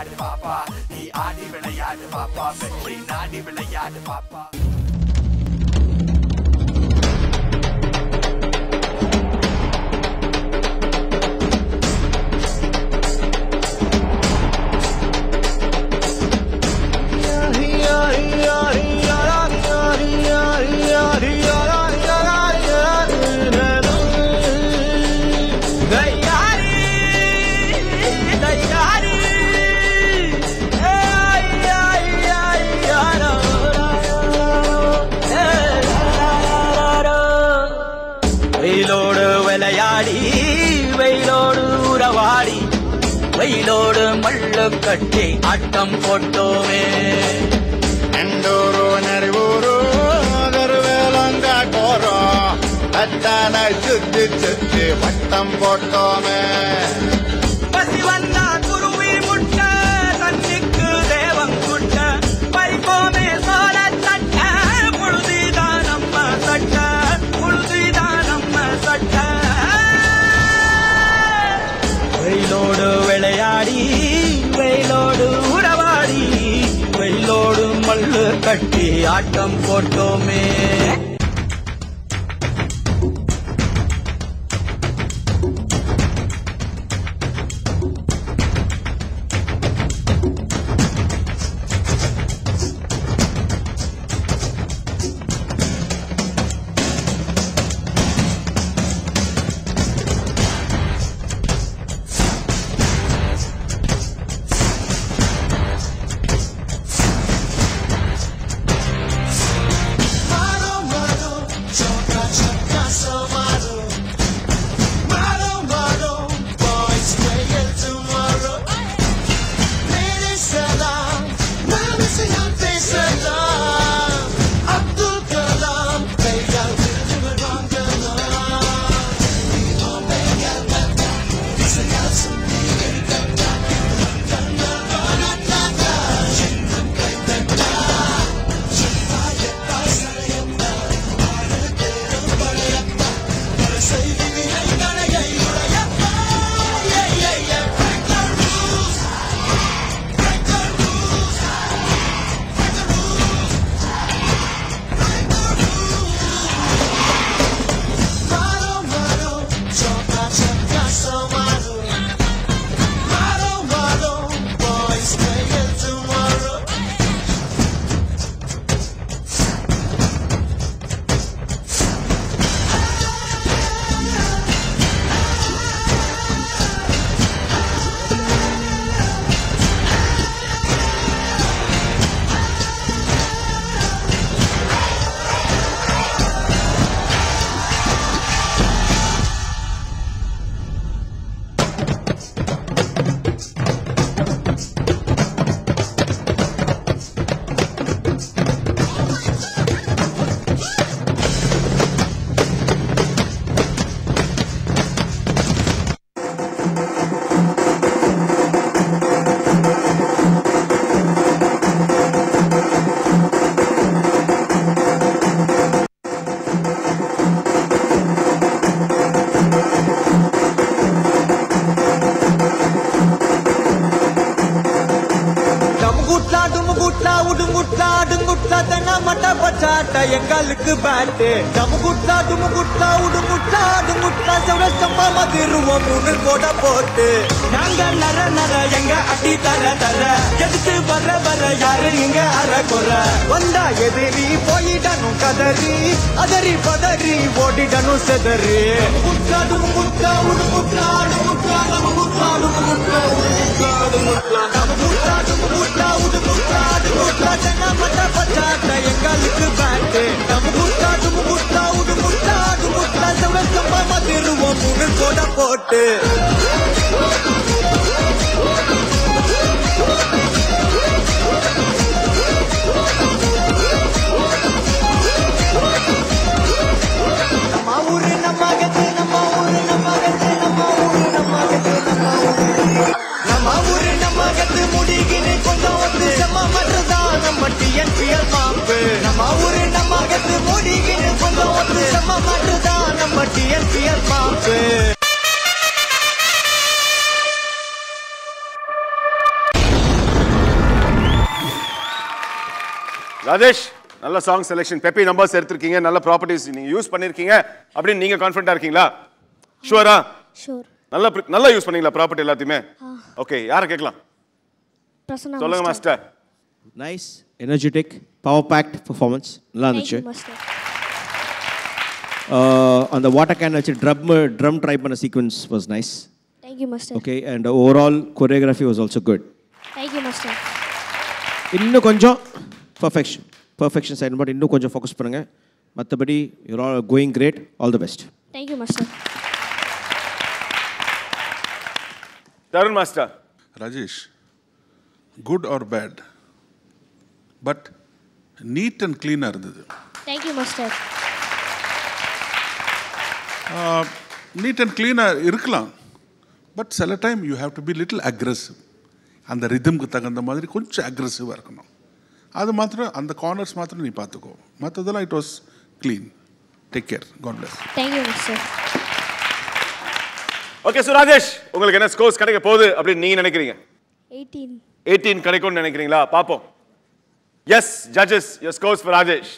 விளையாடு பாப்பா நீ ஆடி விளையாடு பாப்பா வெற்றி நாடி விளையாடு பாப்பா வெயிலோடு விளையாடி வெயிலோடு உறவாடி வெயிலோடு மல்லு கட்டி ஆட்டம் போட்டோமே எண்டூரு நெறிவூரு வேலங்காட்டோரும் அத்தானை சுத்தி சுத்தி வட்டம் போட்டோமே பசி வந்தா குருவி முட்ட தண்ணிக்கு தேவம் குட்ட பறிப்போமே சோழ தட்ட புழுதிதான் நம்ம சட்ட புழுதிதான் நம்ம சட்ட வெயிலோடு விளையாடி வெயிலோடு உறவாடி வெயிலோடு மல்லு கட்டி ஆட்டம் போட்டோமே எங்களுக்கு பேட்டு டமுகுட்டா டுமுகுட்டா உடுமுட்டா டுமுட்டா செவரச்சம்பா மதிருவோம் மூணு கோட போட்டு நாங்க நர நர எங்க அடி தர தர எடுத்து வர யாரு இங்க அற குற வந்தா எதிரி போயிடணும் கதறி அதறி பதறி ஓடிடணும் செதறி முட்டா டுமுகுட்டா உடுமுட்டா டுமுட்டா டமுகுட்டா டுமுகுட்டா உடுமுட்டா டுமுட்டா டமுகுட்டா டுமுகுட்டா உடுமுட்டா டுமுட்டா சென்னா மட்ட பச்சாட்ட எங்களுக்கு பேட்டு டமுகுட்டா டுமுகுட்டா உடுமுட்டா டுமுட்டா செவரச்சம்பா மதிருவோம் மூணு கோட போட்டு முடிகினு கொஞ்சம் வந்து செம்ம மட்டும்தான் நம்ம டிஎன்பிஎல் மாப்பு நம்ம ஊரு நம்ம அகத்து முடிகினு கொஞ்சம் வந்து செம்ம மட்டும்தான் நம்ம டிஎன்பிஎல் மாப்பு ராஜேஷ் நல்ல சாங் செலெக்ஷன் பெப்பி நம்பர்ஸ் எடுத்திருக்கீங்க நல்ல ப்ராப்பர்ட்டிஸ் நீங்க யூஸ் பண்ணிருக்கீங்க அப்படின்னு நீங்க கான்ஃபிடென்ட்டா இருக்கீங்களா ஷூரா ஷூர் நல்லா யூஸ் பண்ணீங்களா ப்ராப்பர்ட்டி எல்லாத்தையுமே ஓகே யாரை கேட்கலாம் பிரசன்னா சொல்லுங்க master nice energetic power fact performance நல்லா இருந்துச்சு அந்த வாட்டர் கேன் வச்சு ட்ரம் ட்ரை பண்ண sequence was nice thank you master okay and overall choreography was also good thank you master இன்னும் கொஞ்சம் பர்ஃபெக்ஷன் சைடு மட்டும் இன்னும் கொஞ்சம் ஃபோக்கஸ் பண்ணுங்க மற்றபடி you're all going great all the best thank you master Tarun master Rajesh, good or bad, but neat and clean இருந்தது. Thank you master Neat and clean இருக்கலாம், but சில time you have to be little aggressive. அந்த ரிதம்க்கு தகுந்த மாதிரி கொஞ்சம் அக்ரெசிவாக இருக்கணும். அது மாத்திரம் அந்த கார்னர்ஸ் மாத்திரம் நீ பார்த்துக்கோ. மற்றதெல்லாம் it was clean. Take care. God bless. Thank you master okay so Rajesh உங்களுக்கு என்ன ஸ்கோர்ஸ் கிடைக்க போகுது அப்படின்னு நீங்க நினைக்கிறீங்க 18 18 கிடைக்கும்னு நினைக்கிறீங்களா பாப்போம் yes judges your scores for Rajesh